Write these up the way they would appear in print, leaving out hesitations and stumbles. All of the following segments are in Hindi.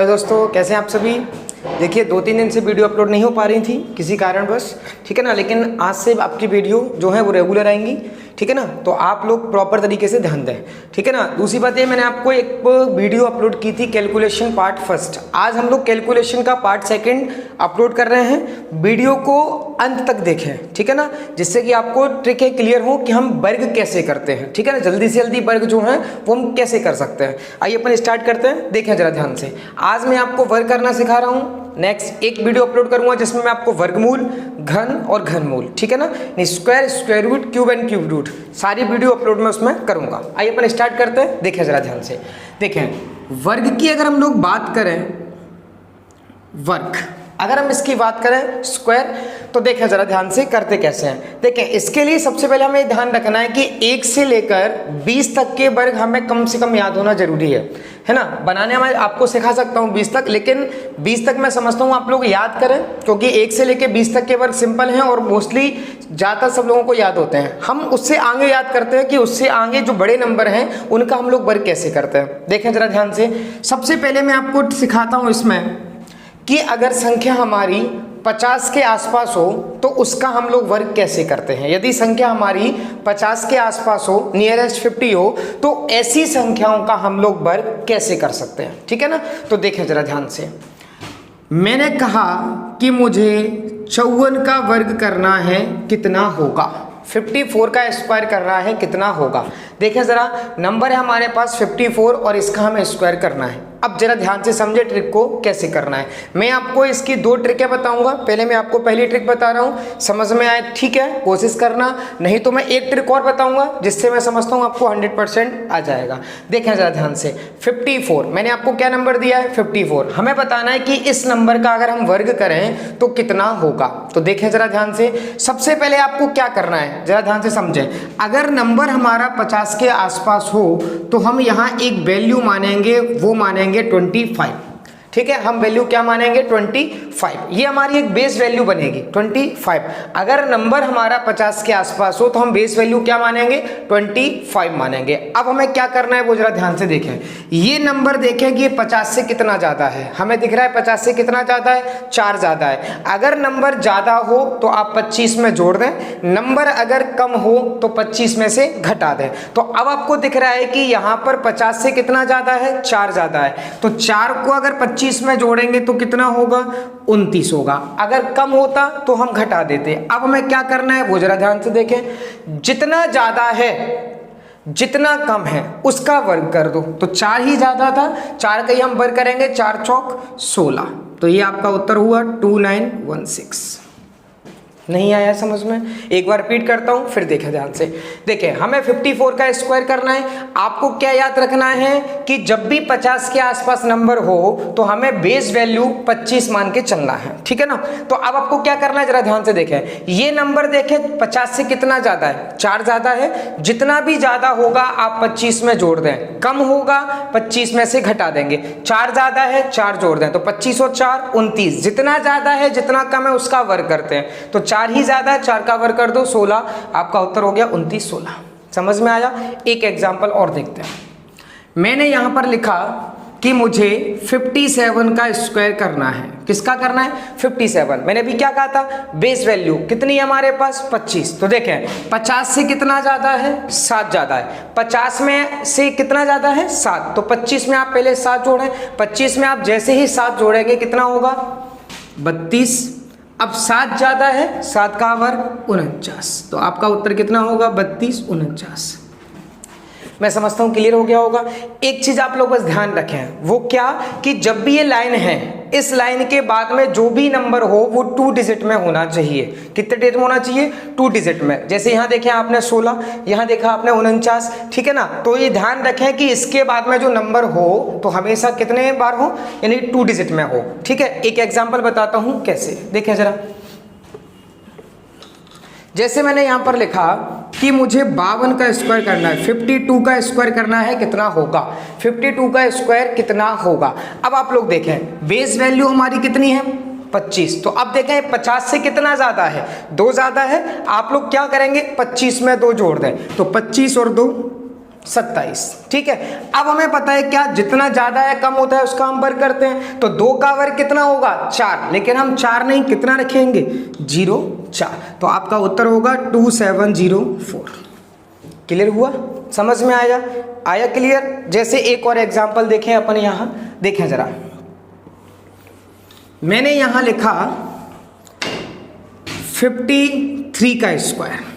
हेलो दोस्तों, कैसे हैं आप सभी। देखिए 2-3 दिन से वीडियो अपलोड नहीं हो पा रही थी किसी कारणवश, ठीक है ना। लेकिन आज से आपकी वीडियो जो है वो रेगुलर आएंगी, ठीक है ना। तो आप लोग प्रॉपर तरीके से ध्यान दें, ठीक है ना। दूसरी बात ये, मैंने आपको एक वीडियो अपलोड की थी कैलकुलेशन पार्ट फर्स्ट। आज हम लोग कैलकुलेशन का पार्ट सेकंड अपलोड कर रहे हैं। वीडियो को अंत तक देखें, ठीक है ना, जिससे कि आपको ट्रिकें क्लियर हो कि हम वर्ग कैसे करते हैं, ठीक है ना। जल्दी से जल्दी वर्ग जो है वो हम कैसे कर सकते हैं। आइए अपन स्टार्ट करते हैं। देखें जरा ध्यान से, आज मैं आपको वर्ग करना सिखा रहा हूँ। नेक्स्ट एक वीडियो अपलोड करूंगा जिसमें मैं आपको वर्गमूल, घन और घनमूल, ठीक है ना, square, square root, cube and cube root, सारी वीडियो अपलोड में उसमें करूंगा। आइए अपन स्टार्ट करते हैं। देखें जरा ध्यान से, देखें वर्ग की अगर हम लोग बात करें, वर्ग अगर हम इसकी बात करें स्क्वायर, तो देखें जरा ध्यान से करते कैसे हैं। देखें इसके लिए सबसे पहले हमें ध्यान रखना है कि 1 से लेकर 20 तक के वर्ग हमें कम से कम याद होना जरूरी है ना। बनाने में आपको सिखा सकता हूं 20 तक, लेकिन 20 तक मैं समझता हूं आप लोग याद करें, क्योंकि 1 से लेकर 20 तक के वर्ग सिंपल हैं और मोस्टली ज़्यादातर सब लोगों को याद होते हैं। हम उससे आगे याद करते हैं कि उससे आगे जो बड़े नंबर हैं उनका हम लोग वर्ग कैसे करते हैं। देखें जरा ध्यान से, सबसे पहले मैं आपको सिखाता हूँ इसमें कि अगर संख्या हमारी 50 के आसपास हो तो उसका हम लोग वर्ग कैसे करते हैं। यदि संख्या हमारी 50 के आसपास हो, नियरेस्ट 50 हो, तो ऐसी संख्याओं का हम लोग वर्ग कैसे कर सकते हैं, ठीक है ना। तो देखें जरा ध्यान से, मैंने कहा कि मुझे 54 का वर्ग करना है, कितना होगा। 54 का स्क्वायर करना है, कितना होगा। देखें जरा, नंबर है हमारे पास 54 और इसका हमें स्क्वायर करना है। अब जरा ध्यान से समझे ट्रिक को कैसे करना है। मैं आपको इसकी 2 ट्रिकें बताऊंगा। पहले मैं आपको पहली ट्रिक बता रहा हूं, समझ में आए ठीक है, कोशिश करना, नहीं तो मैं एक ट्रिक और बताऊंगा जिससे मैं समझता हूं आपको 100% आ जाएगा। देखें जरा ध्यान से, 54 मैंने आपको क्या नंबर दिया है, 54। हमें बताना है कि इस नंबर का अगर हम वर्ग करें तो कितना होगा। तो देखें जरा ध्यान से, सबसे पहले आपको क्या करना है, जरा ध्यान से समझें। अगर नंबर हमारा 50 के आसपास हो तो हम यहाँ एक वैल्यू मानेंगे, वो मानेंगे 25, ठीक है। हम वैल्यू क्या मानेंगे, 25। ये हमारी एक बेस वैल्यू बनेगी 25। अगर नंबर हमारा 50 के आसपास हो तो हम बेस वैल्यू क्या मानेंगे, 25 मानेंगे। अब हमें क्या करना है वो जरा ध्यान से देखें। ये नंबर देखें कि 50 से कितना ज़्यादा है, हमें दिख रहा है 50 से कितना ज़्यादा है, 4 ज़्यादा है। अगर नंबर ज़्यादा हो तो आप 25 में जोड़ दें, नंबर अगर कम हो तो 25 में से घटा दें। तो अब आपको दिख रहा है कि यहाँ पर 50 से कितना ज़्यादा है, 4 ज़्यादा है। तो 4 को अगर 25 में जोड़ेंगे तो कितना होगा, 29 होगा। अगर कम होता तो हम घटा देते। अब हमें क्या करना है वो जरा ध्यान से देखें। जितना ज्यादा है, जितना कम है उसका वर्ग कर दो। तो 4 ही ज्यादा था, 4 का ही हम वर्ग करेंगे, 4 चौक 16। तो ये आपका उत्तर हुआ 2916। नहीं आया समझ में, एक बार रिपीट करता हूं फिर देखें ध्यान से। देखें हमें 54 का स्क्वायर करना है। आपको क्या याद रखना है कि जब भी 50 के आसपास नंबर हो तो हमें बेस वैल्यू 25 मान के चलना है, ठीक है ना। तो अब आपको क्या करना है जरा ध्यान से देखें। ये नंबर देखें 50 से कितना ज्यादा है, 4 ज्यादा है। जितना भी ज्यादा होगा आप 25 में जोड़ दें, कम होगा 25 में से घटा देंगे। 4 ज्यादा है, 4 जोड़ दें, तो 25 और 4 29। जितना ज्यादा है जितना कम है उसका वर्ग करते हैं। तो 4 ही ज्यादा है, 4 का वर्ग कर दो 16, आपका उत्तर हो गया 2916। समझ में आया। एक एग्जांपल और देखते हैं। मैंने यहां पर लिखा कि मुझे 57 का स्क्वायर करना है। किसका करना है, 57। मैंने भी क्या कहा था, बेस वैल्यू कितनी है हमारे पास, 25। तो देखें 50 से कितना ज्यादा है, 7 ज्यादा है। 50 में से कितना ज्यादा है, 7। तो 25 में आप पहले 7 जोड़ें। 25 में आप जैसे ही 7 जोड़ेंगे कितना होगा, 32। अब 7 ज्यादा है, 7 का वर्ग 49। तो आपका उत्तर कितना होगा, 32 49। मैं समझता हूं क्लियर हो गया होगा। एक चीज आप लोग बस ध्यान रखें, वो क्या कि जब भी ये लाइन है, इस लाइन के बाद में जो भी नंबर हो वो 2 डिजिट में होना चाहिए। कितने डिजिट में होना चाहिए, 2 डिजिट में। जैसे यहाँ देखें आपने 16, यहाँ देखा आपने 49, ठीक है ना। तो ये ध्यान रखें कि इसके बाद में जो नंबर हो तो हमेशा कितने बार हो, यानी 2 डिजिट में हो, ठीक है। एक एग्जाम्पल बताता हूं कैसे, देखें जरा। जैसे मैंने यहां पर लिखा कि मुझे 52 का स्क्वायर करना है, 52 का स्क्वायर करना है, कितना होगा, 52 का स्क्वायर कितना होगा। अब आप लोग देखें बेस वैल्यू हमारी कितनी है, 25। तो अब देखें 50 से कितना ज्यादा है, 2 ज्यादा है। आप लोग क्या करेंगे, 25 में 2 जोड़ दें, तो 25 और 2 27। ठीक है, अब हमें पता है क्या, जितना ज्यादा है कम होता है उसका हम वर्ग करते हैं। तो 2 का वर्ग कितना होगा 4, लेकिन हम 4 नहीं कितना रखेंगे 0 4। तो आपका उत्तर होगा 2704। क्लियर हुआ, समझ में आया क्लियर। जैसे एक और एग्जांपल देखें अपन, यहां देखें जरा, मैंने यहां लिखा 53 का स्क्वायर।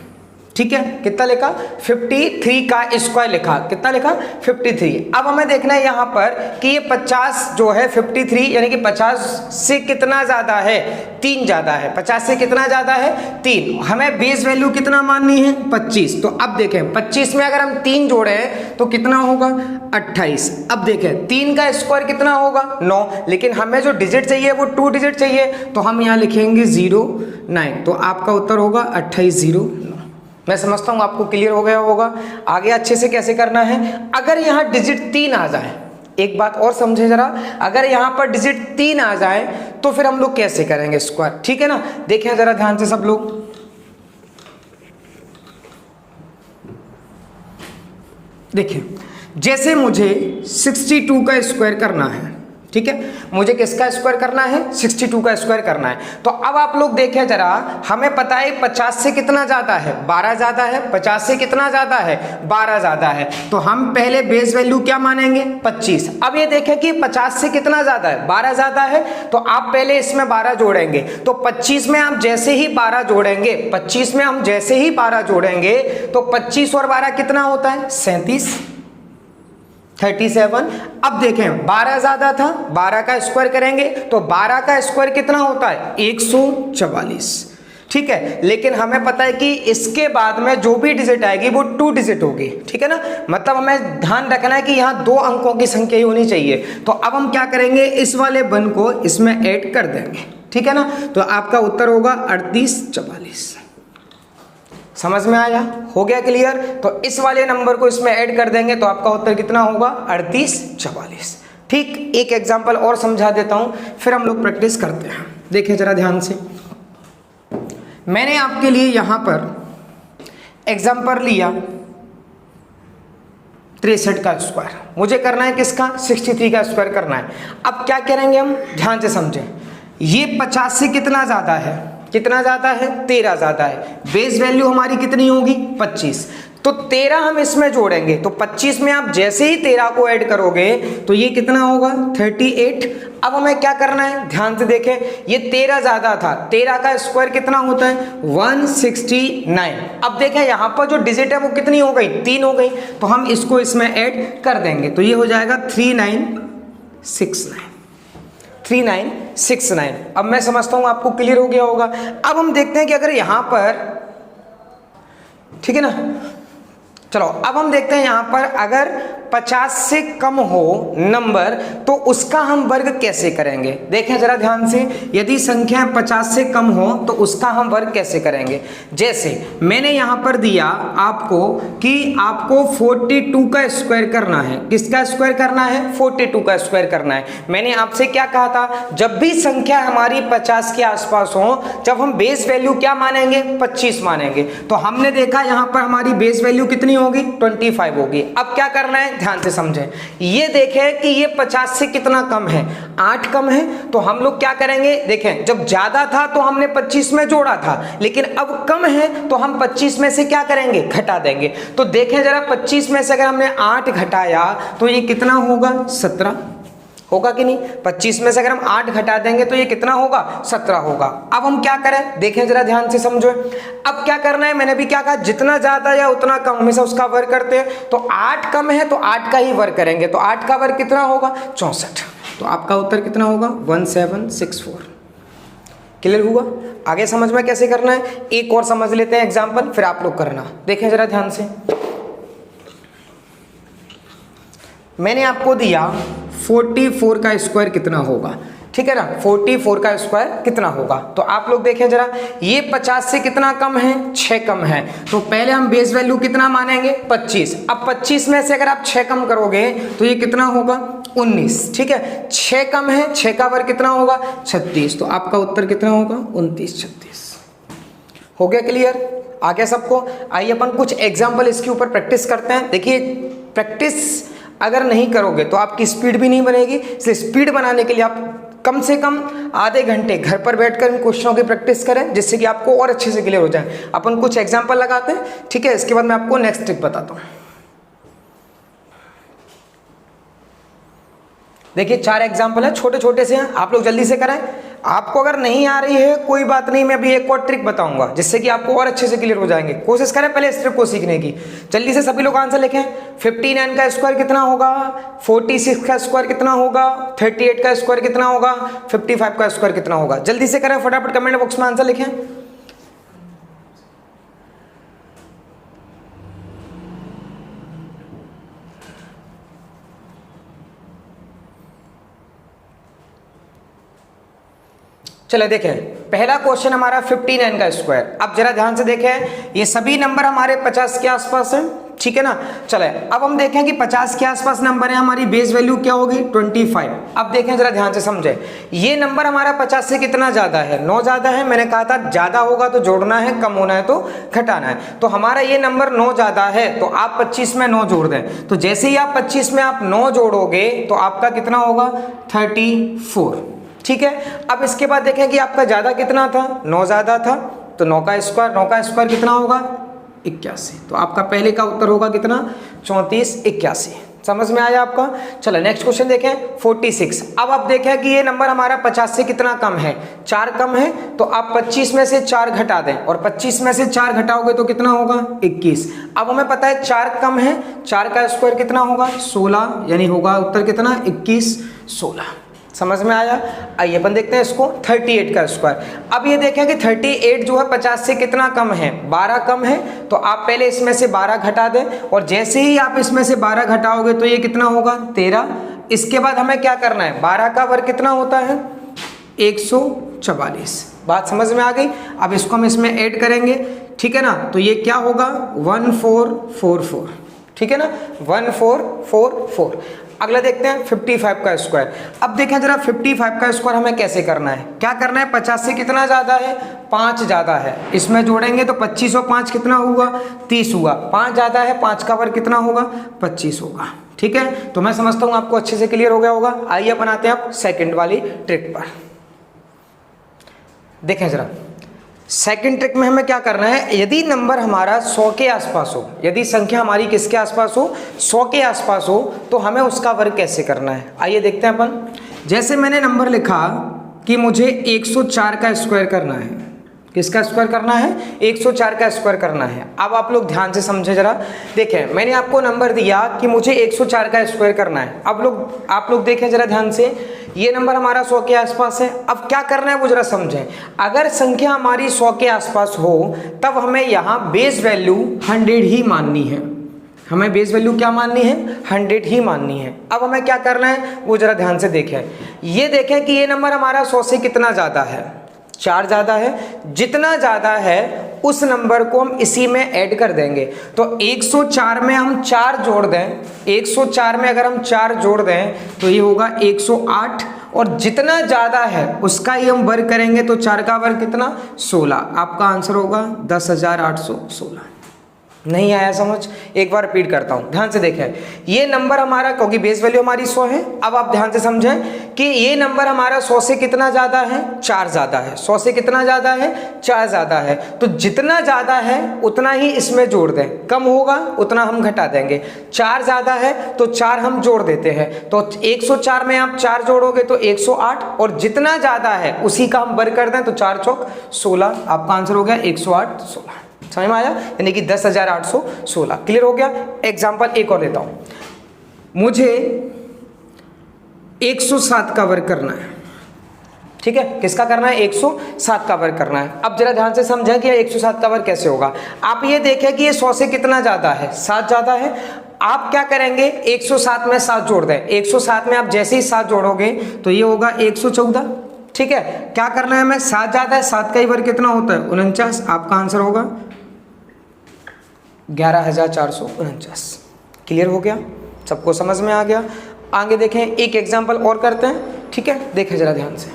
ठीक है, कितना लिखा 53 का स्क्वायर लिखा, कितना लिखा 53। अब हमें देखना है यहाँ पर कि ये 50 जो है 53 यानी कि 50 से कितना ज्यादा है, 3 ज्यादा है। 50 से कितना ज्यादा है 3। हमें बेस वैल्यू कितना माननी है 25। तो अब देखें 25 में अगर हम 3 जोड़े तो कितना होगा 28। अब देखें 3 का स्क्वायर कितना होगा 9, लेकिन हमें जो डिजिट चाहिए वो 2 डिजिट चाहिए, तो हम यहाँ लिखेंगे 09। तो आपका उत्तर होगा 2809। मैं समझता हूँ आपको क्लियर हो गया होगा। आगे अच्छे से कैसे करना है, अगर यहाँ डिजिट 3 आ जाए, एक बात और समझे जरा, अगर यहाँ पर डिजिट 3 आ जाए तो फिर हम लोग कैसे करेंगे स्क्वायर। ठीक है ना, देखें जरा ध्यान से सब लोग। देखिए, जैसे मुझे 62 का स्क्वायर करना है, ठीक है, मुझे किसका स्क्वायर करना है 62 का स्क्वायर करना है। तो अब आप लोग देखें जरा, हमें पता है 50 से कितना ज्यादा है 12 ज्यादा है, 50 से कितना ज्यादा है 12 ज्यादा है। तो हम पहले बेस वैल्यू क्या मानेंगे 25। अब ये देखें कि 50 से कितना ज्यादा है 12 ज्यादा है, तो आप पहले इसमें 12 जोड़ेंगे। तो 25 में आप जैसे ही 12 जोड़ेंगे, 25 में हम जैसे ही 12 जोड़ेंगे तो 25 और 12 कितना होता है 37 37। अब देखें 12 ज्यादा था, 12 का स्क्वायर करेंगे तो 12 का स्क्वायर कितना होता है 144। ठीक है, लेकिन हमें पता है कि इसके बाद में जो भी डिजिट आएगी वो 2 डिजिट होगी। ठीक है ना, मतलब हमें ध्यान रखना है कि यहाँ 2 अंकों की संख्या ही होनी चाहिए। तो अब हम क्या करेंगे, इस वाले 1 को इसमें ऐड कर देंगे। ठीक है ना, तो आपका उत्तर होगा 3844। समझ में आया, हो गया क्लियर। तो इस वाले नंबर को इसमें ऐड कर देंगे तो आपका उत्तर कितना होगा 3844। ठीक, एक एग्जांपल और समझा देता हूं, फिर हम लोग प्रैक्टिस करते हैं। देखिए जरा ध्यान से, मैंने आपके लिए यहां पर एग्जांपल लिया 63 का स्क्वायर, मुझे करना है किसका 63 का स्क्वायर करना है। अब क्या करेंगे हम, ध्यान से समझें, ये 50 से कितना ज्यादा है, कितना ज्यादा है 13 ज्यादा है। बेस वैल्यू हमारी कितनी होगी 25, तो 13 हम इसमें जोड़ेंगे। तो 25 में आप जैसे ही 13 को ऐड करोगे तो ये कितना होगा 38। अब हमें क्या करना है, ध्यान से देखें, ये 13 ज्यादा था, 13 का स्क्वायर कितना होता है 169। अब देखें यहाँ पर जो डिजिट है वो कितनी हो गई 3 हो गई, तो हम इसको इसमें ऐड कर देंगे तो ये हो जाएगा 3969। अब मैं समझता हूं आपको क्लियर हो गया होगा। अब हम देखते हैं कि अगर यहां पर, ठीक है ना, चलो अब हम देखते हैं यहां पर अगर 50 से कम हो नंबर तो उसका हम वर्ग कैसे करेंगे। देखें जरा ध्यान से, यदि संख्या 50 से कम हो तो उसका हम वर्ग कैसे करेंगे। जैसे मैंने यहां पर दिया आपको कि आपको 42 का स्क्वायर करना है, किसका स्क्वायर करना है 42 का स्क्वायर करना है। मैंने आपसे क्या कहा था, जब भी संख्या हमारी 50 के आसपास हो, जब हम बेस वैल्यू क्या मानेंगे 25 मानेंगे। तो हमने देखा यहां पर हमारी बेस वैल्यू कितनी होगी 25 होगी। अब क्या करना है, ध्यान से समझें, ये देखें कि ये 50 से कितना कम है 8 कम है। तो हम लोग क्या करेंगे, देखें जब ज्यादा था तो हमने 25 में जोड़ा था, लेकिन अब कम है तो हम 25 में से क्या करेंगे घटा देंगे। तो देखें जरा 25 में से अगर हमने 8 घटाया तो ये कितना होगा 17 होगा कि नहीं। 25 में से अगर हम 8 घटा देंगे तो ये कितना होगा 17 होगा। अब हम क्या करें, देखें जरा ध्यान से समझो। अब क्या करना है, मैंने भी क्या कहा, जितना ज्यादा या उतना कम हमेशा उसका वर्ग करते हैं। तो 8 कम है तो 8 का ही वर्ग करेंगे, तो 8 का वर्ग कितना होगा 64। तो आपका उत्तर कितना होगा 1764। क्लियर हुआ, आगे समझ में कैसे करना है। एक और समझ लेते हैं एग्जाम्पल, फिर आप लोग करना। देखें जरा ध्यान से, मैंने आपको दिया 44 का स्क्वायर कितना होगा, ठीक है ना, 44 का स्क्वायर कितना होगा। तो आप लोग देखें जरा, ये 50 से कितना कम है 6 कम है। तो पहले हम बेस वैल्यू कितना मानेंगे 25। अब 25 में से अगर आप 6 कम करोगे तो ये कितना होगा 19। ठीक है, 6 कम है, 6 का वर्ग कितना होगा 36। तो आपका उत्तर कितना होगा 29 36। हो गया क्लियर। आ गया सबको? आइए अपन कुछ एग्जाम्पल इसके ऊपर प्रैक्टिस करते हैं। देखिए प्रैक्टिस अगर नहीं करोगे तो आपकी स्पीड भी नहीं बनेगी, इसलिए स्पीड बनाने के लिए आप कम से कम आधे घंटे घर पर बैठकर इन क्वेश्चनों की प्रैक्टिस करें, जिससे कि आपको और अच्छे से क्लियर हो जाए। अपन कुछ एग्जाम्पल लगाते हैं, ठीक है, इसके बाद मैं आपको नेक्स्ट ट्रिक बताता हूँ। देखिए 4 एग्जाम्पल है, छोटे छोटे से हैं, आप लोग जल्दी से करें। आपको अगर नहीं आ रही है कोई बात नहीं, मैं अभी एक और ट्रिक बताऊंगा जिससे कि आपको और अच्छे से क्लियर हो जाएंगे। कोशिश करें पहले इस ट्रिक को सीखने की। जल्दी से सभी लोग आंसर लिखें। 59 का स्क्वायर कितना होगा, 46 का स्क्वायर कितना होगा, 38 का स्क्वायर कितना होगा, 55 का स्क्वायर कितना होगा। जल्दी से करें, फटाफट कमेंट बॉक्स में आंसर लिखें। चलो देखें, पहला क्वेश्चन हमारा 59 का स्क्वायर। अब जरा ध्यान से देखें, ये सभी नंबर हमारे 50 के आसपास हैं, ठीक है ना। चले अब हम देखें कि 50 के आसपास नंबर है, हमारी बेस वैल्यू क्या होगी 25। अब देखें जरा ध्यान से समझें, ये नंबर हमारा 50 से कितना ज्यादा है, 9 ज्यादा है। मैंने कहा था ज्यादा होगा तो जोड़ना है, कम होना है तो घटाना है। तो हमारा ये नंबर 9 ज्यादा है, तो आप 25 में 9 जोड़ दें। तो जैसे ही आप 25 में आप 9 जोड़ोगे तो आपका कितना होगा 34, ठीक है। अब इसके बाद देखें कि आपका ज्यादा कितना था, 9 ज्यादा था, तो 9 का स्क्वायर कितना होगा 81। तो आपका पहले का उत्तर होगा कितना 34 81। समझ में आया आपका। चलो नेक्स्ट क्वेश्चन देखें 46। अब आप देखें कि ये नंबर हमारा 50 से कितना कम है, 4 कम है। तो आप 25 में से 4 घटा दें, और 25 में से 4 घटाओगे तो कितना होगा 21। अब हमें पता है 4 कम है, 4 का स्क्वायर कितना होगा 16, यानी होगा उत्तर कितना 21 16। समझ में आया। आइए अपन देखते हैं इसको 38 का स्क्वायर। अब ये देखें कि 38 जो है 50 से कितना कम है, 12 कम है। तो आप पहले इसमें से 12 घटा दें, और जैसे ही आप इसमें से 12 घटाओगे तो ये कितना होगा 13। इसके बाद हमें क्या करना है, 12 का वर्ग कितना होता है 144। बात समझ में आ गई। अब इसको हम इसमें ऐड करेंगे, ठीक है ना। तो ये क्या होगा 1444, ठीक है ना 1444। अगला देखते हैं 55 का स्क्वायर। अब देखें जरा 55 का स्क्वायर हमें कैसे करना है, क्या करना है 50 से कितना ज्यादा है 5 ज्यादा है। इसमें जोड़ेंगे तो 25 और 5 कितना हुआ 30 हुआ। 5 ज्यादा है, 5 का वर्ग कितना होगा 25 होगा, ठीक है। तो मैं समझता हूं आपको अच्छे से क्लियर हो गया होगा। आइए अपन आते हैं आप सेकंड वाली ट्रिक पर। देखें जरा सेकंड ट्रिक में हमें क्या करना है, यदि नंबर हमारा 100 के आसपास हो, यदि संख्या हमारी किसके आसपास हो 100 के आसपास हो, तो हमें उसका वर्ग कैसे करना है। आइए देखते हैं अपन। जैसे मैंने नंबर लिखा कि मुझे 104 का स्क्वायर करना है, किसका स्क्वायर करना है 104 का स्क्वायर करना है। अब आप लोग ध्यान से समझे जरा। देखें मैंने आपको नंबर दिया कि मुझे 104 का स्क्वायर करना है। अब आप लोग देखें जरा ध्यान से, ये नंबर हमारा 100 के आसपास है। अब क्या करना है वो जरा समझें। अगर संख्या हमारी 100 के आसपास हो तब हमें यहाँ बेस वैल्यू 100 ही माननी है। हमें बेस वैल्यू क्या माननी है 100 ही माननी है। अब हमें क्या करना है वो जरा ध्यान से देखें। ये देखें कि ये नंबर हमारा 100 से कितना ज़्यादा है, 4 ज़्यादा है। जितना ज़्यादा है उस नंबर को हम इसी में ऐड कर देंगे। तो 104 में हम 4 जोड़ दें, 104 में अगर हम 4 जोड़ दें तो ये होगा 108, और जितना ज़्यादा है उसका ही हम वर्ग करेंगे तो 4 का वर्ग कितना 16। आपका आंसर होगा 10,816। नहीं आया समझ, एक बार रिपीट करता हूं, ध्यान से देखें। ये नंबर हमारा, क्योंकि बेस वैल्यू हमारी 100 है, अब आप ध्यान से समझें कि ये नंबर हमारा 100 से कितना ज्यादा है 4 ज्यादा है। 100 से कितना ज्यादा है 4 ज्यादा है। तो जितना ज्यादा है उतना ही इसमें जोड़ दें, कम होगा उतना हम घटा देंगे। 4 ज्यादा है तो 4 हम जोड़ देते हैं। तो 104 में आप 4 जोड़ोगे तो 108, और जितना ज्यादा है उसी का हम वर्ग कर दें तो 4 चौक 16। आपका आंसर हो गया 108 16। समझ में आया, यानी कि 10,816। क्लियर हो गया। एग्जाम्पल एक और लेता हूं। मुझे 107 का वर्ग करना है, ठीक है। किसका करना है 107 का वर्ग करना है। अब जरा ध्यान से समझें कि 107 का वर्ग कैसे होगा। आप ये देखें कि ये 100 से कितना ज्यादा है 7 ज्यादा है। आप क्या करेंगे 107 में 7 जोड़ दें। 107 में आप जैसे ही 7 जोड़ोगे तो ये होगा 114, ठीक है। क्या करना है हमें 7 ज्यादा है, 7 का ही वर्ग कितना होता है 49। आपका आंसर होगा 11,449। क्लियर हो गया, सबको समझ में आ गया। आगे देखें, एक एग्जांपल और करते हैं, ठीक है। देखें जरा ध्यान से।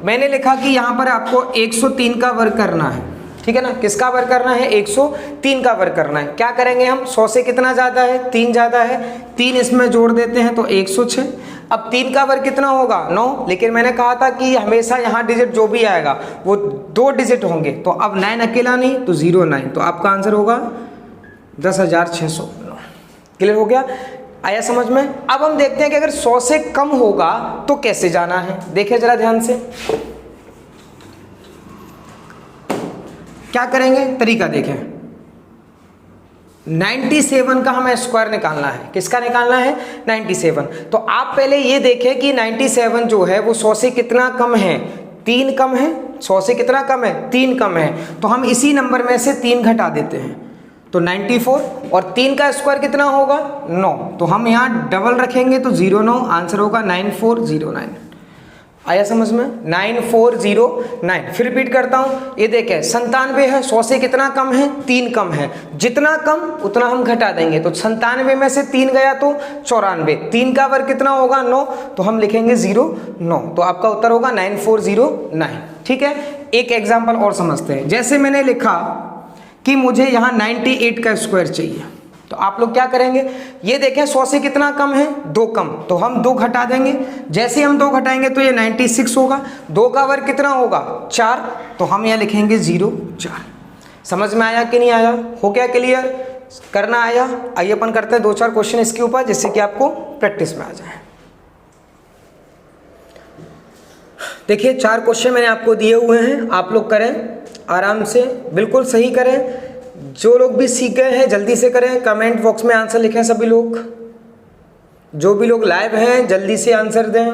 मैंने लिखा कि यहाँ पर आपको 103 का वर्ग करना है, ठीक है ना। किसका वर्ग करना है? 103 का वर्ग करना है। क्या करेंगे हम? 100 से कितना ज़्यादा है? 3 ज़्यादा है, 3 इसमें जोड़ देते हैं तो 106। अब 3 का वर्ग कितना होगा? 9। लेकिन मैंने कहा था कि हमेशा यहाँ डिजिट जो भी आएगा वो 2 डिजिट होंगे, तो अब 9 अकेला नहीं तो 09, तो आपका आंसर होगा 10,609। क्लियर हो गया? आया समझ में? अब हम देखते हैं कि अगर 100 से कम होगा तो कैसे जाना है। देखिए जरा ध्यान से क्या करेंगे, तरीका देखें। 97 का हमें स्क्वायर निकालना है। किसका निकालना है? 97। तो आप पहले ये देखें कि 97 जो है वो 100 से कितना कम है? 3 कम है। 100 से कितना कम है? 3 कम है। तो हम इसी नंबर में से 3 घटा देते हैं तो 94, और 3 का स्क्वायर कितना होगा? 9। तो हम यहाँ डबल रखेंगे तो 09, आंसर होगा 9409। आया समझ में? 9409। फिर रिपीट करता हूँ, ये देखें 97 है, 100 से कितना कम है? 3 कम है। जितना कम उतना हम घटा देंगे, तो 97 में से 3 गया तो 94। 3 का वर्ग कितना होगा? 9, तो हम लिखेंगे 09, तो आपका उत्तर होगा 9409। ठीक है, एक एग्जाम्पल और समझते हैं। जैसे मैंने लिखा कि मुझे यहाँ 98 का स्क्वायर चाहिए, तो आप लोग क्या करेंगे? ये देखें 100 से कितना कम है? 2 कम, तो हम 2 घटा देंगे। जैसे हम 2 घटाएंगे तो ये 96 होगा। 2 का वर्ग कितना होगा? 4, तो हम यहाँ लिखेंगे 04। समझ में आया कि नहीं आया? हो गया क्लियर? करना आया? आइए अपन करते हैं 2-4 क्वेश्चन इसके ऊपर, जिससे कि आपको प्रैक्टिस में आ जाए। देखिए 4 क्वेश्चन मैंने आपको दिए हुए हैं, आप लोग करें आराम से, बिल्कुल सही करें। जो लोग भी सीख गए हैं जल्दी से करें, कमेंट बॉक्स में आंसर लिखें सभी लोग। जो भी लोग लाइव हैं जल्दी से आंसर दें।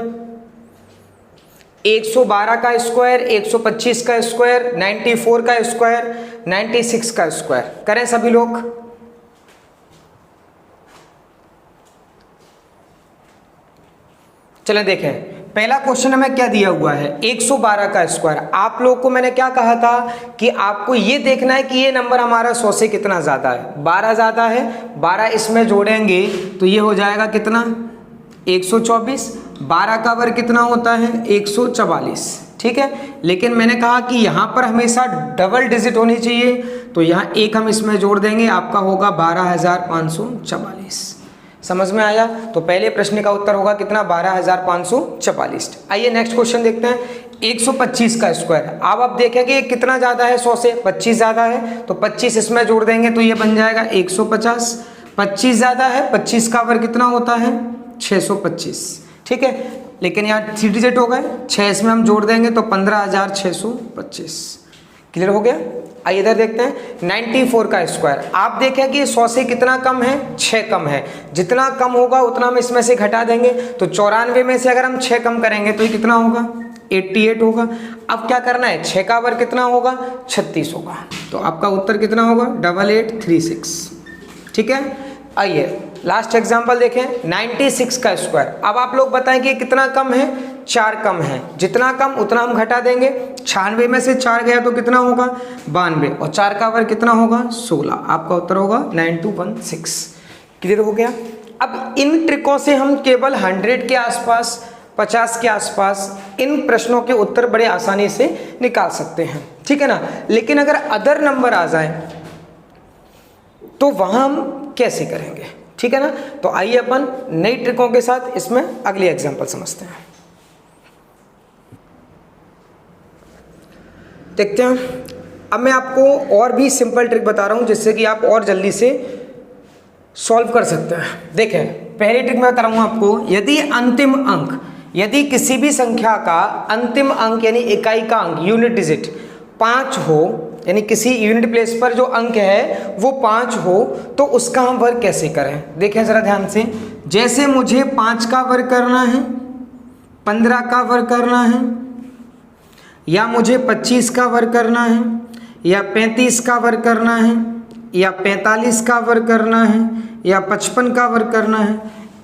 112 का स्क्वायर, 125 का स्क्वायर, 94 का स्क्वायर, 96 का स्क्वायर करें सभी लोग। चलें देखें, पहला क्वेश्चन हमें क्या दिया हुआ है? 112 का स्क्वायर। आप लोगों को मैंने क्या कहा था कि आपको ये देखना है कि ये नंबर हमारा 100 से कितना ज़्यादा है। 12 ज़्यादा है, 12 इसमें जोड़ेंगे तो ये हो जाएगा कितना? 124। 12 का वर्ग कितना होता है? 144। ठीक है, लेकिन मैंने कहा कि यहाँ पर हमेशा डबल डिजिट होनी चाहिए, तो यहाँ 1 हम इसमें जोड़ देंगे, आपका होगा 12,544। समझ में आया? तो पहले प्रश्न का उत्तर होगा कितना? 12,544। आइए नेक्स्ट क्वेश्चन देखते हैं। 125 का स्क्वायर। अब आप देखें कि ये कितना ज़्यादा है 100 से? 25 ज़्यादा है, तो 25 इसमें जोड़ देंगे तो ये बन जाएगा 150। 25 ज़्यादा है, 25 का वर्ग कितना होता है? 625। ठीक है, लेकिन यहाँ 3 डिजिट हो गए, 6 इसमें हम जोड़ देंगे तो 15,625। क्लियर हो गया? आइए इधर देखते हैं 94 का स्क्वायर। आप देखें कि 100 से कितना कम है? 6 कम है। जितना कम होगा उतना हम इसमें से घटा देंगे, तो 94 में से अगर हम 6 कम करेंगे तो ये कितना होगा? 88 होगा। अब क्या करना है? 6 का वर्ग कितना होगा? 36 होगा। तो आपका उत्तर कितना होगा? 8836। ठीक है, आइए लास्ट एग्जाम्पल देखें। 96 का स्क्वायर। अब आप लोग बताएं कि कितना कम है? 4 कम है। जितना कम उतना हम घटा देंगे। 96 में से 4 गया तो कितना होगा? 92, और 4 का वर्ग कितना होगा? 16। आपका उत्तर होगा 9216। क्लियर हो गया? अब इन ट्रिकों से हम केवल 100 के आसपास, 50 के आसपास इन प्रश्नों के उत्तर बड़े आसानी से निकाल सकते हैं। ठीक है ना, लेकिन अगर अदर नंबर आ जाए तो वहां हम कैसे करेंगे? ठीक है ना, तो आइए अपन नई ट्रिकों के साथ इसमें अगली एग्जांपल समझते हैं। देखते हैं, अब मैं आपको और भी सिंपल ट्रिक बता रहा हूं जिससे कि आप और जल्दी से सॉल्व कर सकते हैं। देखें, पहली ट्रिक मैं बता रहा हूं आपको। यदि अंतिम अंक, यदि किसी भी संख्या का अंतिम अंक यानी इकाई का अंक, यूनिट डिजिट 5 हो, यानी किसी यूनिट प्लेस पर जो अंक है वो 5 हो, तो उसका हम वर्ग कैसे करें? देखें जरा ध्यान से। जैसे मुझे 5 का वर्ग करना है, 15 का वर्ग करना है, या मुझे 25 का वर्ग करना है, या 35 का वर्ग करना है, या 45 का वर्ग करना है, या 55 का वर्ग करना है।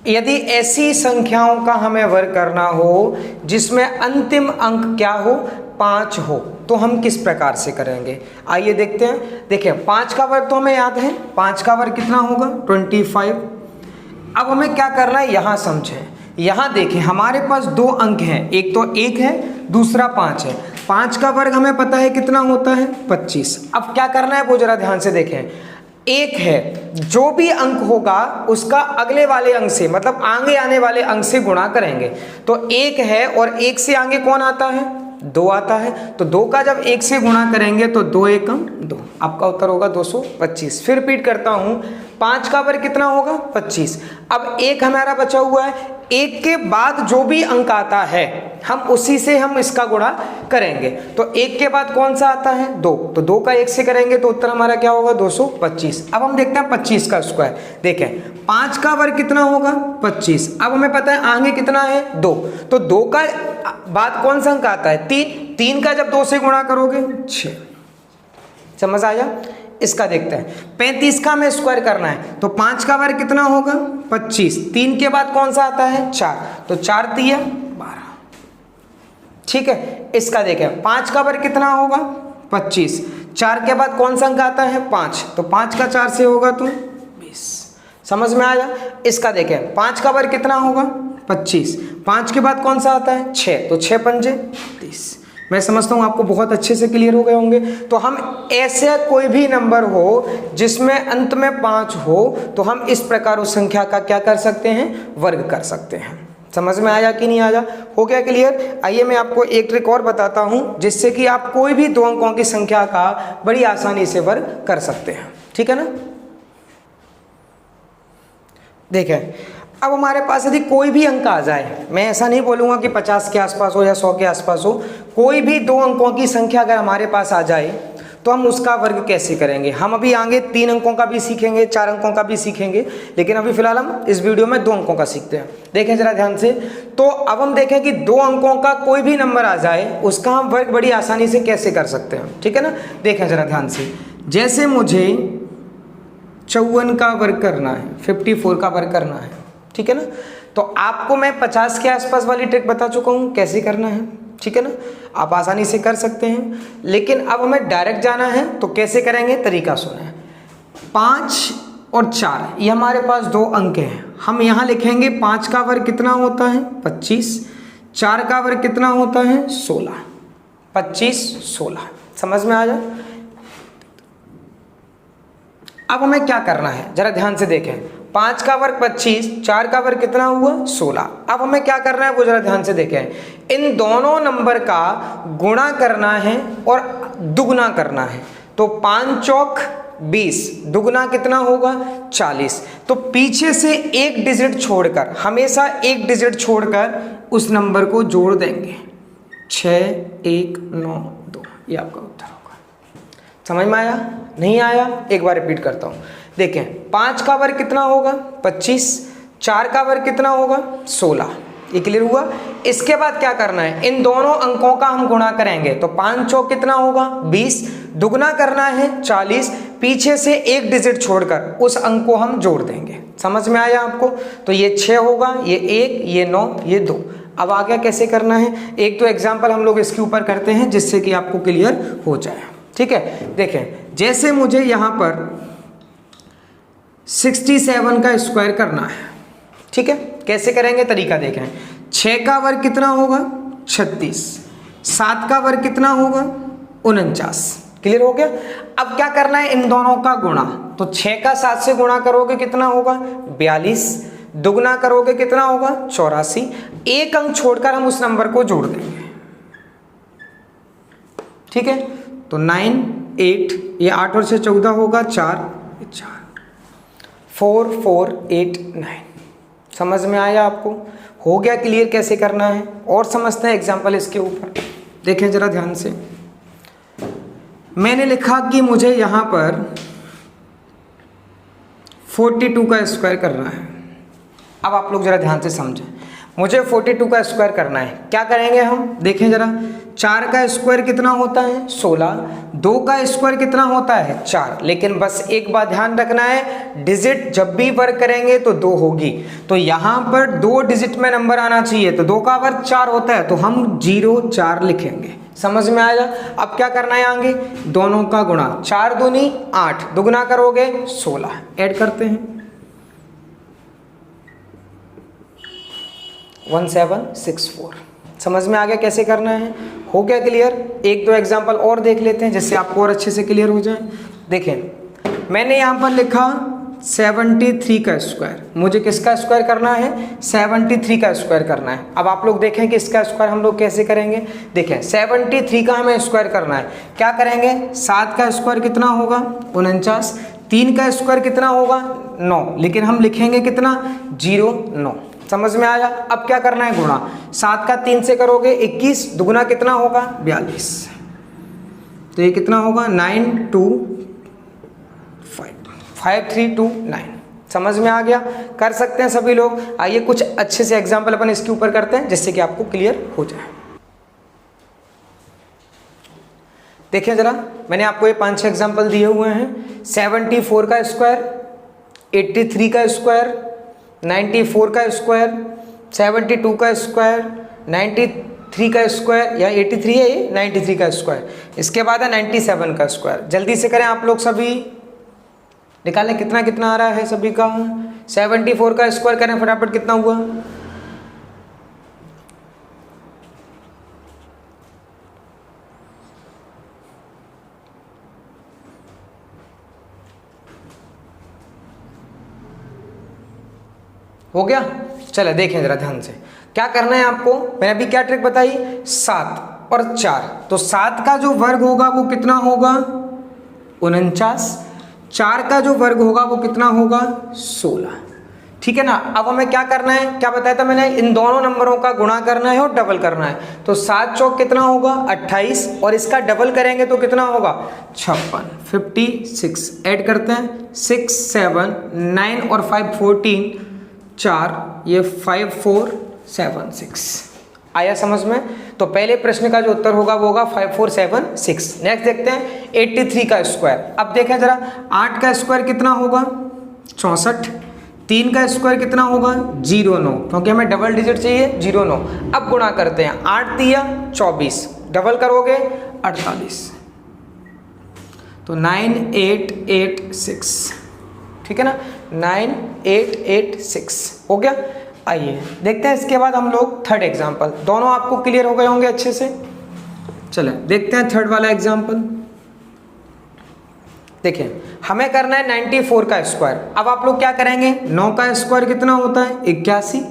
यदि ऐसी संख्याओं का हमें वर्ग करना हो जिसमें अंतिम अंक क्या हो? 5 हो, तो हम किस प्रकार से करेंगे? आइए देखते हैं। देखिए 5 का वर्ग तो हमें याद है, 5 का वर्ग कितना होगा? 25। अब हमें क्या करना है यहाँ समझें। यहाँ देखें हमारे पास दो अंक हैं, एक तो 1 है, दूसरा 5 है। 5 का वर्ग हमें पता है कितना होता है 25। अब क्या करना है वो जरा ध्यान से देखें। 1 है, जो भी अंक होगा उसका अगले वाले अंक से, मतलब आगे आने वाले अंक से गुणा करेंगे। तो 1 है और 1 से आगे कौन आता है, 2 आता है। तो 2 का जब 1 से गुणा करेंगे तो 2 एकम 2, आपका उत्तर होगा 225। फिर रिपीट करता हूँ, 5 का वर्ग कितना होगा 25। अब 1 हमारा बचा हुआ है, 1 के बाद जो भी अंक आता है हम उसी से हम इसका गुणा करेंगे। तो 1 के बाद कौन सा आता है 2, तो 2 का 1 से करेंगे तो उत्तर हमारा क्या होगा 225। अब हम देखते हैं 25 का स्क्वायर। देखें 5 का वर्ग कितना होगा 25। अब हमें पता है आगे कितना है 2, तो 2 का बाद कौन सा अंक आता है 3। 3 का जब 2 से गुणा करोगे 6। समझ आया। इसका देखते हैं 35 का हमें स्क्वायर करना है। तो 5 का वर्ग कितना होगा 25। 3 के बाद कौन सा आता है 4, तो 4 तिया 12। ठीक है। इसका देखें 5 का वर्ग कितना होगा 25। 4 के बाद कौन सा अंक आता है 5, तो 5 का 4 से होगा तो 20। समझ में आया। इसका देखें 5 का वर्ग कितना होगा 25। 5 के बाद कौन सा आता है 6, तो 6 पंजे 30। मैं समझता हूँ आपको बहुत अच्छे से क्लियर हो गए होंगे। तो हम ऐसे कोई भी नंबर हो जिसमें अंत में 5 हो तो हम इस प्रकार उस संख्या का क्या कर सकते हैं, वर्ग कर सकते हैं। समझ में आया कि नहीं आया, हो गया क्लियर। आइए मैं आपको एक ट्रिक और बताता हूँ जिससे कि आप कोई भी 2 अंकों की संख्या का बड़ी आसानी से वर्ग कर सकते हैं। ठीक है ना। देखें अब हमारे पास यदि कोई भी अंक आ जाए, मैं ऐसा नहीं बोलूँगा कि 50 के आसपास हो या 100 के आसपास हो, कोई भी 2 अंकों की संख्या अगर हमारे पास आ जाए तो हम उसका वर्ग कैसे करेंगे। हम अभी आगे 3 अंकों का भी सीखेंगे, 4 अंकों का भी सीखेंगे, लेकिन अभी फिलहाल हम इस वीडियो में 2 अंकों का सीखते हैं। देखें जरा ध्यान से। तो अब हम देखें कि 2 अंकों का कोई भी नंबर आ जाए उसका हम वर्ग बड़ी आसानी से कैसे कर सकते हैं। ठीक है ना। देखें जरा ध्यान से। जैसे मुझे 54 का वर्ग करना है, 54 का वर्ग करना है, ठीक है ना। तो आपको मैं 50 के आसपास वाली ट्रिक बता चुका हूँ कैसे करना है। ठीक है ना, आप आसानी से कर सकते हैं। लेकिन अब हमें डायरेक्ट जाना है तो कैसे करेंगे, तरीका सुने। 5 और 4 ये हमारे पास 2 अंक हैं। हम यहाँ लिखेंगे 5 का वर्ग कितना होता है 25, 4 का वर्ग कितना होता है 16। 25 16। समझ में आ जाए। अब हमें क्या करना है जरा ध्यान से देखें। 5 का वर्ग 25, 4 का वर्ग कितना हुआ 16। अब हमें क्या करना है वो जरा ध्यान से देखें। इन दोनों नंबर का गुणा करना है और दुगना करना है। तो 5 चौक 20, दुगना कितना होगा 40। तो पीछे से एक डिजिट छोड़कर, हमेशा एक डिजिट छोड़कर उस नंबर को जोड़ देंगे। 6 1 9 2, ये आपका उत्तर होगा। समझ में आया नहीं आया, एक बार रिपीट करता हूँ। देखें 5 का वर्ग कितना होगा 25, 4 का वर्ग कितना होगा 16। ये क्लियर हुआ। इसके बाद क्या करना है, इन दोनों अंकों का हम गुणा करेंगे। तो 5 चौक कितना होगा 20, दुगना करना है 40, पीछे से एक डिजिट छोड़कर उस अंक को हम जोड़ देंगे। समझ में आया आपको। तो ये 6 होगा, ये 1, ये 9, ये 2। अब आगे कैसे करना है, एक तो एग्जाम्पल हम लोग इसके ऊपर करते हैं जिससे कि आपको क्लियर हो जाए। ठीक है। देखें जैसे मुझे यहाँ पर 67 का स्क्वायर करना है। ठीक है, कैसे करेंगे तरीका देखें। 6 का वर्ग कितना होगा 36, 7 का वर्ग कितना होगा 49। क्लियर हो गया। अब क्या करना है, इन दोनों का गुणा। तो 6 का 7 से गुणा करोगे कितना होगा 42, दुगना करोगे कितना होगा 84। एक अंक छोड़कर हम उस नंबर को जोड़ देंगे। ठीक है। तो 9 8, ये 8 और 6 14 होगा, 4 4 4 8 9। समझ में आया आपको, हो गया क्लियर कैसे करना है। और समझते हैं एग्जाम्पल इसके ऊपर। देखें जरा ध्यान से। मैंने लिखा कि मुझे यहाँ पर 42 का स्क्वायर करना है। अब आप लोग जरा ध्यान से समझें। मुझे 42 का स्क्वायर करना है, क्या करेंगे हम देखें जरा। 4 का स्क्वायर कितना होता है 16, 2 का स्क्वायर कितना होता है 4। लेकिन बस एक बात ध्यान रखना है, डिजिट जब भी वर्ग करेंगे तो 2 होगी। तो यहाँ पर 2 डिजिट में नंबर आना चाहिए। तो 2 का वर्ग 4 होता है, तो हम 0 4 लिखेंगे। समझ में आएगा। अब क्या करना है आगे, दोनों का गुणा। 4 दूनी 8, दुगना करोगे 16। ऐड करते हैं। 1764। समझ में आ गया कैसे करना है? हो गया क्लियर? एक दो एग्जाम्पल और देख लेते हैं जिससे आपको और अच्छे से क्लियर हो जाए। देखें, मैंने यहाँ पर लिखा 73 का स्क्वायर, मुझे किसका स्क्वायर करना है? 73 का स्क्वायर करना है। अब आप लोग देखें कि इसका स्क्वायर हम लोग कैसे करेंगे। देखें 73 का हमें स्क्वायर करना है, क्या करेंगे? 7 का स्क्वायर कितना होगा? 49। 3 का स्क्वायर कितना होगा? 9, लेकिन हम लिखेंगे कितना? 09। समझ में आया? अब क्या करना है? गुणा। 7 का 3 से करोगे 21, दुगुना कितना होगा? 42। तो ये कितना होगा? 5329। समझ में आ गया? कर सकते हैं सभी लोग। आइए कुछ अच्छे से एग्जाम्पल अपन इसके ऊपर करते हैं जिससे कि आपको क्लियर हो जाए। देखिए जरा, मैंने आपको ये 5-6 एग्जाम्पल दिए हुए हैं। 74 का स्क्वायर, 83 का स्क्वायर, 94 का स्क्वायर, 72 का स्क्वायर, 93 का स्क्वायर, या 83 है ये, 93 का स्क्वायर। इसके बाद है 97 का स्क्वायर। जल्दी से करें आप लोग, सभी निकालें कितना कितना आ रहा है सभी का। 74 का स्क्वायर करें फटाफट, कितना हुआ? हो गया? चलो देखें जरा ध्यान से, क्या करना है आपको। मैंने अभी क्या ट्रिक बताई? 7 और 4, तो 7 का जो वर्ग होगा वो कितना होगा? 49। 4 का जो वर्ग होगा वो कितना होगा? 16। ठीक है ना? अब हमें क्या करना है? क्या बताया था मैंने? इन दोनों नंबरों का गुणा करना है और डबल करना है। तो 7 चौक कितना होगा? 28, और इसका डबल करेंगे तो कितना होगा? 56। 56 ऐड करते हैं, 6 7 9 और 5 14, 4, ये 5476 आया समझ में? तो पहले प्रश्न का जो उत्तर होगा वो होगा 5476। नेक्स्ट देखते हैं 83 का स्क्वायर। अब देखें जरा, 8 का स्क्वायर कितना होगा? 64। 3 का स्क्वायर कितना होगा? 09, क्योंकि हमें डबल डिजिट चाहिए, 09। अब गुणा करते हैं, 8 दिया 24, डबल करोगे 48, तो 9886। ठीक है ना? 9886 हो गया। आइए देखते हैं इसके बाद हम लोग थर्ड एग्जाम्पल। दोनों आपको क्लियर हो गए होंगे अच्छे से। चलें देखते हैं थर्ड वाला एग्जाम्पल। देखिए, हमें करना है 94 का स्क्वायर। अब आप लोग क्या करेंगे? 9 का स्क्वायर कितना होता है? 81।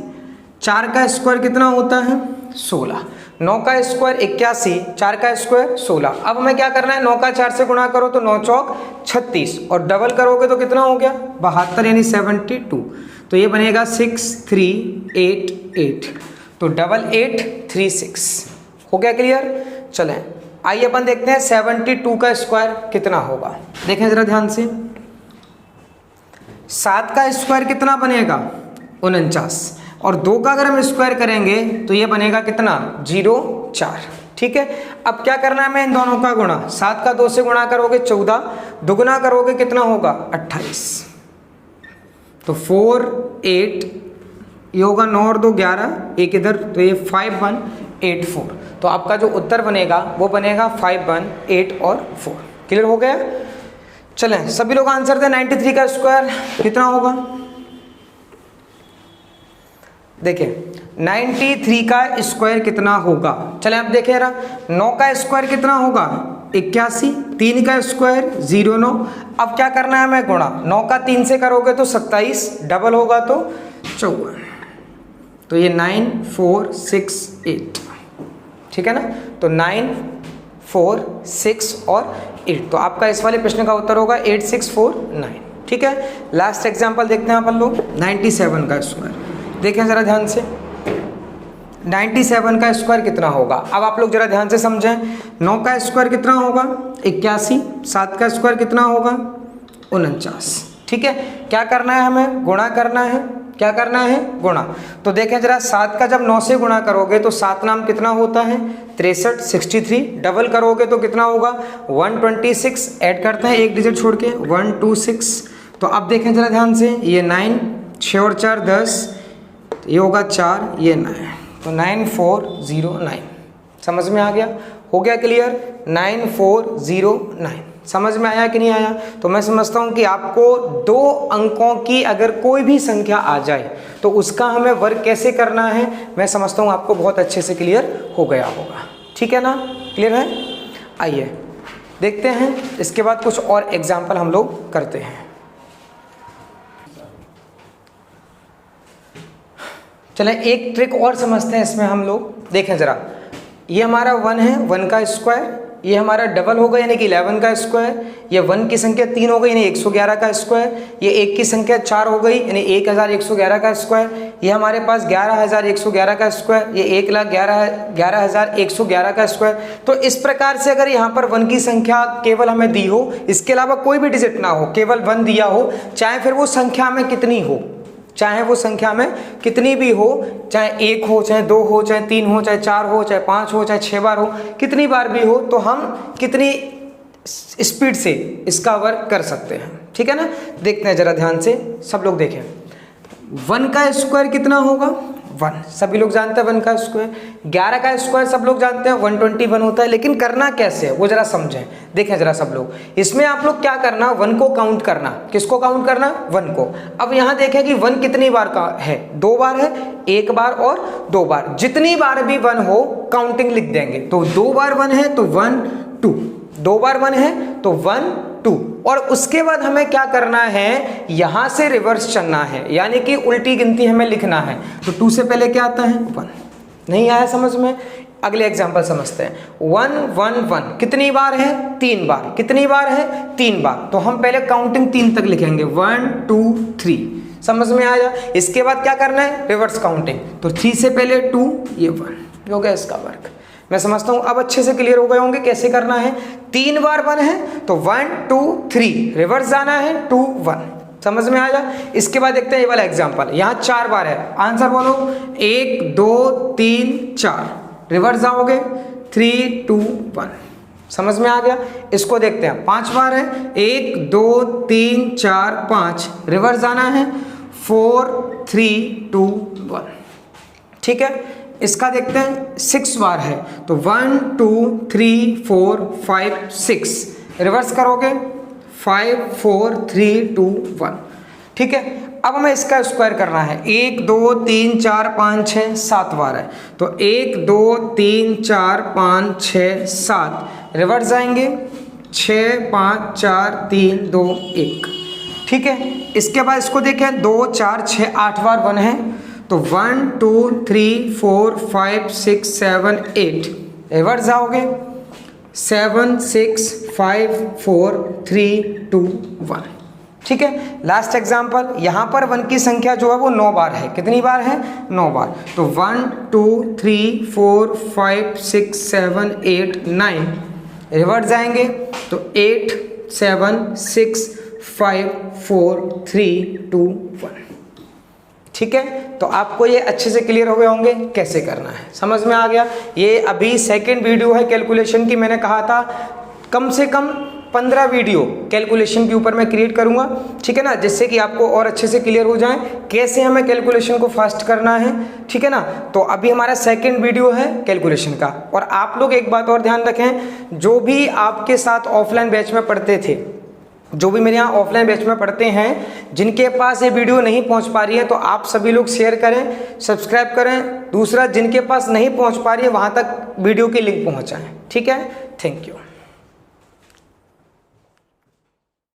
4 का स्क्वायर कितना होता है? 16। 9 का स्क्वायर 81, 4 का स्क्वायर 16। अब हमें क्या करना है? 9 का 4 से गुणा करो तो 9 चौक 36, और डबल करोगे तो कितना हो गया? 72, यानी 72। तो ये बनेगा 6388, तो 8836। हो गया क्लियर? चलें आइए अपन देखते हैं 72 का स्क्वायर कितना होगा। देखें जरा ध्यान से, 7 का स्क्वायर कितना बनेगा? 49, और 2 का अगर हम स्क्वायर करेंगे तो ये बनेगा कितना? 04। ठीक है, अब क्या करना है हमें? इन दोनों का गुणा। 7 का 2 से गुणा करोगे 14, दुगुना करोगे कितना होगा? 28, तो 4 8, ये होगा 9 और 2 11, एक इधर, तो ये 5184। तो आपका जो उत्तर बनेगा वो बनेगा 5184 और 4। क्लियर हो गया? चलें सभी लोग आंसर दें। 93 का स्क्वायर कितना होगा? देखिए 93 का स्क्वायर कितना होगा? चलें अब देखें जरा, 9 का स्क्वायर कितना होगा? 81। 3 का स्क्वायर 09। अब क्या करना है हमें? गुणा। 9 का 3 से करोगे तो 27, डबल होगा तो 54, तो ये 9468। ठीक है ना? तो 9 4 6 और 8, तो आपका इस वाले प्रश्न का उत्तर होगा 8649। ठीक है, लास्ट एग्जाम्पल देखते हैं अपन लोग 97 का स्क्वायर। देखें जरा ध्यान से, 97 का स्क्वायर कितना होगा? अब आप लोग जरा ध्यान से समझें। 9 का स्क्वायर कितना होगा? 81। 7 का स्क्वायर कितना होगा? 49। ठीक है, क्या करना है हमें? गुणा करना है। क्या करना है? गुणा। तो देखें जरा, 7 का जब 9 से गुणा करोगे तो 7 नाम कितना होता है? 63 63, डबल करोगे तो कितना होगा? 126। ऐड करते हैं एक डिजिट छोड़ के, 126। तो अब देखें जरा ध्यान से, ये 9, 6 और 4 10, ये होगा 4, ये 9, तो 9409। समझ में आ गया? हो गया क्लियर? 9409। समझ में आया कि नहीं आया? तो मैं समझता हूँ कि आपको 2 अंकों की अगर कोई भी संख्या आ जाए तो उसका हमें वर्ग कैसे करना है, मैं समझता हूँ आपको बहुत अच्छे से क्लियर हो गया होगा। ठीक है ना? क्लियर है? आइए देखते हैं, इसके बाद कुछ और एग्जाम्पल हम लोग करते हैं। चलें एक ट्रिक और समझते हैं इसमें हम लोग। देखें ज़रा, ये हमारा 1 है, 1 का स्क्वायर, ये हमारा डबल होगा यानी कि 11 का स्क्वायर, ये 1 की संख्या 3 हो गई यानी 111 का स्क्वायर, ये 1 की संख्या 4 हो गई यानी 1111 का स्क्वायर, ये हमारे पास 11111 का स्क्वायर, ये 1,11,111 का स्क्वायर। तो इस प्रकार से अगर यहाँ पर 1 की संख्या केवल हमें दी हो, इसके अलावा कोई भी डिजिट ना हो, केवल 1 दिया हो, चाहे फिर वो संख्या में कितनी हो, चाहे वो संख्या में कितनी भी हो, चाहे 1 हो, चाहे 2 हो, चाहे 3 हो, चाहे 4 हो, चाहे 5 हो, चाहे 6 बार हो, कितनी बार भी हो, तो हम कितनी स्पीड से इसका वर्क कर सकते हैं। ठीक है ना? देखते हैं जरा ध्यान से, सब लोग देखें। 1 का स्क्वायर कितना होगा? 1, सभी लोग जानते हैं 1 का स्क्वायर। 11 का स्क्वायर सब लोग जानते हैं 121 होता है, लेकिन करना कैसे है वो जरा समझें। देखें जरा सब लोग, इसमें आप लोग क्या करना, 1 को काउंट करना। किसको काउंट करना? 1 को। अब यहाँ देखें कि 1 कितनी बार का है? 2 बार है, 1 बार और 2 बार। जितनी बार भी 1 हो काउंटिंग लिख देंगे। तो 2 बार 1 है तो 1 2, 2 बार 1 है तो 1 2, और उसके बाद हमें क्या करना है, यहां से रिवर्स चलना है, यानी कि उल्टी गिनती हमें लिखना है। तो 2 से पहले क्या आता है? 1। नहीं आया समझ में? अगले एग्जांपल समझते हैं। 1 1 1 कितनी बार है? 3 बार। कितनी बार है? 3 बार। तो हम पहले काउंटिंग 3 तक लिखेंगे, 1 2 3। समझ में आया? इसके बाद क्या करना है? Reverse counting. तो 3 से पहले 2, ये 1 हो गया इसका वर्क। मैं समझता हूं अब अच्छे से क्लियर हो गए होंगे कैसे करना है। 3 बार 1 है तो 1 2 3, रिवर्स जाना है 2 1। समझ में आया? इसके बाद देखते हैं ये वाला एग्जांपल। यहाँ 4 बार है, आंसर बोलो। 1 2 3 4, रिवर्स जाओगे 3 2 1। समझ में आ गया? इसको देखते हैं, 5 बार है, 1 2 3 4 5, रिवर्स जाना है 4 3 2 1। ठीक है? इसका देखते हैं, 6 बार है तो 1 2 3 4 5 6, रिवर्स करोगे 5 4 3 2 1। ठीक है? अब हमें इसका स्क्वायर करना है। 1 2 3 4 5 6 7 बार है तो 1 2 3 4 5 6 7, रिवर्स जाएंगे 6 5 4 3 2 1। ठीक है? इसके बाद इसको देखें, 2 4 6 8 बार 1 है तो 1 2 3 4 5 6 7 8, रिवर्स जाओगे 7 6 5 4 3 2 1। ठीक है? लास्ट एग्जांपल, यहां पर 1 की संख्या जो है वो 9 बार है। कितनी बार है? 9 बार। तो 1 2 3 4 5 6 7 8 9, रिवर्स जाएंगे तो 8 7 6 5 4 3 2 1। ठीक है? तो आपको ये अच्छे से क्लियर हो गए होंगे कैसे करना है, समझ में आ गया? ये अभी सेकंड वीडियो है कैलकुलेशन की। मैंने कहा था कम से कम 15 वीडियो कैलकुलेशन के ऊपर मैं क्रिएट करूंगा। ठीक है ना? जिससे कि आपको और अच्छे से क्लियर हो जाए कैसे हमें कैलकुलेशन को फास्ट करना है। ठीक है ना? तो अभी हमारा सेकंड वीडियो है कैलकुलेशन का। और आप लोग एक बात और ध्यान रखें, जो भी आपके साथ ऑफलाइन बैच में पढ़ते थे, जो भी मेरे यहाँ ऑफलाइन बैच में पढ़ते हैं, जिनके पास ये वीडियो नहीं पहुँच पा रही है तो आप सभी लोग शेयर करें, सब्सक्राइब करें। दूसरा, जिनके पास नहीं पहुँच पा रही है वहाँ तक वीडियो की लिंक पहुँचाएं। ठीक है? Thank you.